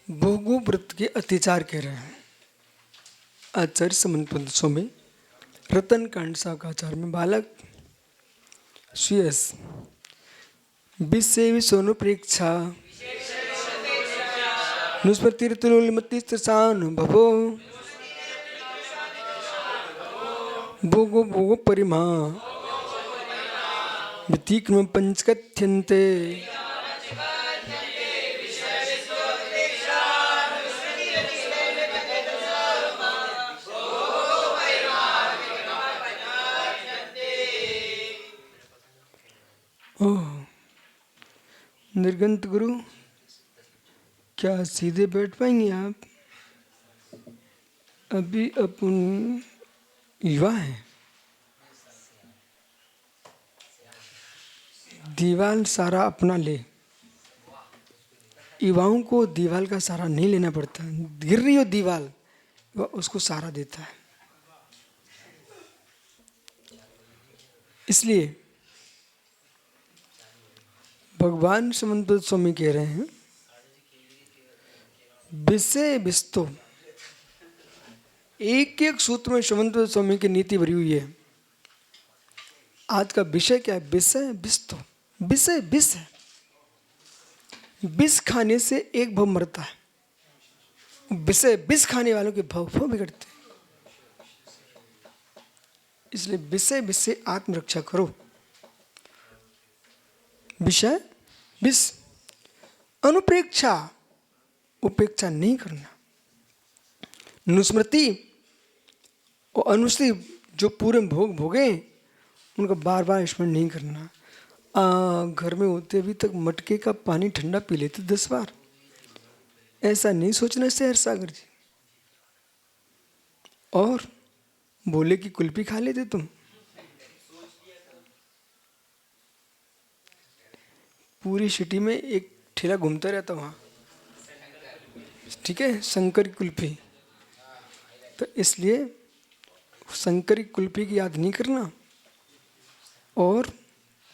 भोगो व्रत के अत्याचार कह रहे हैं आचार्य समन्वत स्वामी रतन कांड शाखाचार में बालक श्रेयस विषय सोनु प्रेक्षा नुस्मृतिर्तुलोलिमतिस्त्रसान भवो भोगो भोगो परिमा व्यतिक्रम पंचकथ्यन्ते ओह निर्गंत गुरु, क्या सीधे बैठ पाएंगे आप? अभी अपन युवा हैं, दीवाल सारा अपना ले। युवाओं को दीवाल का सारा नहीं लेना पड़ता, गिर रही हो दीवाल उसको सारा देता है। इसलिए भगवान समन्वत स्वामी कह रहे हैं विषय विस्तो, एक एक सूत्र में समन्वत स्वामी की नीति भरी हुई है। आज का विषय क्या है? विषय विस्तो, विषय विष है। विष खाने से एक भव मरता है, विषय विष खाने वालों के भव बिगड़ते हैं। इसलिए विषय विष से आत्मरक्षा करो। विषय विष, अनुप्रेक्षा, उपेक्षा नहीं करना। नुस्मृति और अनुस्मृति, जो पूरे भोग भोगे उनका बार बार स्मरण नहीं करना। घर में होते अभी तक मटके का पानी ठंडा पी लेते 10 बार, ऐसा नहीं सोचना शेर सागर जी। और बोले कि कुल्फी खा लेते तुम। पूरी सिटी में एक ठेला घूमता रहता वहाँ, ठीक है, शंकर की कुल्फी। तो इसलिए शंकर की कुल्फी की याद नहीं करना और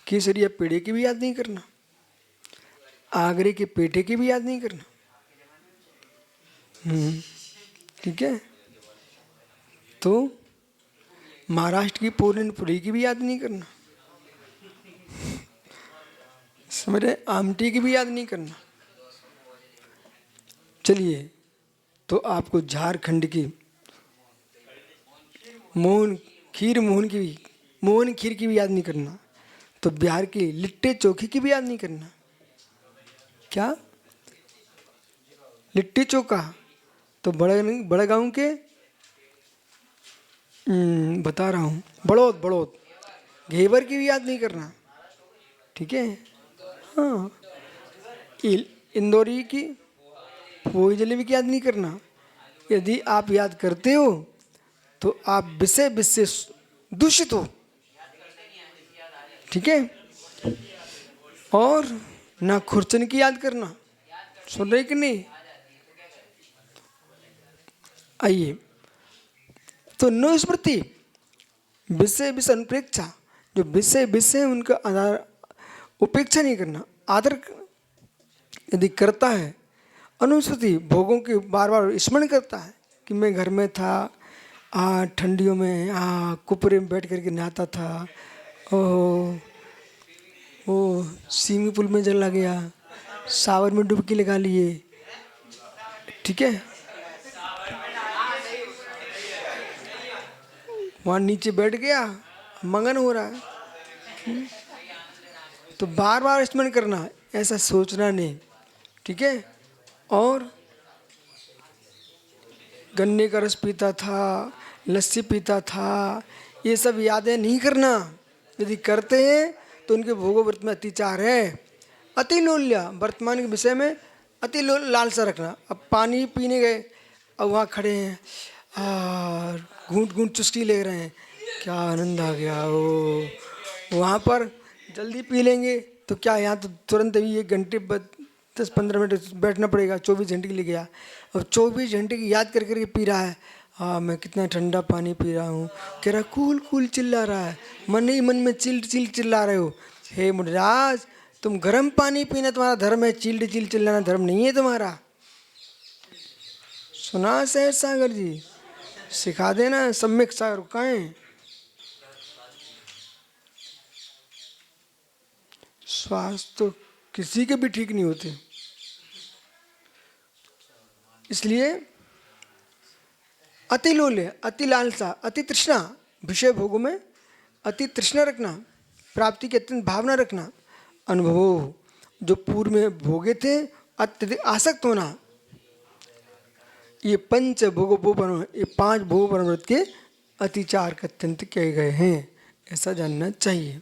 केसरिया पेड़े की भी याद नहीं करना, आगरे के पेठे की भी याद नहीं करना। ठीक है। तो महाराष्ट्र की पूरनपुरी की भी याद नहीं करना, समझ रहे, आमटी की भी याद नहीं करना। चलिए, तो आपको झारखंड की मोहन खीर की भी याद नहीं करना। तो बिहार की लिट्टे चोखे की भी याद नहीं करना। क्या लिट्टी चोखा? तो बड़े गांव के बता रहा हूँ, बड़ौद घेवर की भी याद नहीं करना। ठीक है। हाँ, इंदौरी की पोई जलेबी की याद नहीं करना। यदि आप याद करते हो तो आप विषय से दूषित हो। ठीक है। और ना खुरचन की याद करना, सुन रहे कि नहीं? आइए, तो नो स्मृति, विषय अनुप्रेक्षा, जो विषय है उनका आधार उपेक्षा नहीं करना, आदर यदि करता है। अनुस्मृति, भोगों के बार बार स्मरण करता है कि मैं घर में था, ठंडियों में कुपरे में बैठ करके नहाता था, ओ स्विमिंग पूल में चला गया, शावर में डुबकी लगा लिए। ठीक है। वहाँ नीचे बैठ गया, मंगन हो रहा है। तो बार बार स्मरण करना, ऐसा सोचना नहीं। ठीक है। और गन्ने का रस पीता था, लस्सी पीता था, ये सब यादें नहीं करना। यदि करते हैं तो उनके भोगो व्रत में अतिचार है। अति लोल्या, वर्तमान के विषय में अति लालसा रखना। अब पानी पीने गए, अब वहाँ खड़े हैं और घूंट घूंट चुस्की ले रहे हैं, क्या आनंद आ गया। ओ वहाँ पर जल्दी पी लेंगे तो क्या, यहाँ तो तुरंत अभी 1 घंटे 10-15 मिनट बैठना पड़ेगा, 24 घंटे के लिए गया। अब 24 घंटे की याद कर करके पी रहा है, मैं कितना ठंडा पानी पी रहा हूँ। कह रहा कूल चिल्ला रहा है, मन ही मन में चिल्ला रहे हो। हे मुनिराज, तुम गर्म पानी पीना तुम्हारा धर्म है, चिल्लाना धर्म नहीं है तुम्हारा। सुना सहज सागर जी, सिखा देना सम्यक सागर कहाँ है। स्वास्थ्य तो किसी के भी ठीक नहीं होते, इसलिए अति लोल्य, अति लालसा, अति तृष्णा, विषय भोगों में अति तृष्णा रखना, प्राप्ति की अत्यंत भावना रखना, अनुभव जो पूर्व में भोगे थे अत्यधिक आसक्त होना, ये पंच भोग ये 5 भोग परमृत के अतिचार का अत्यंत किए गए हैं, ऐसा जानना चाहिए।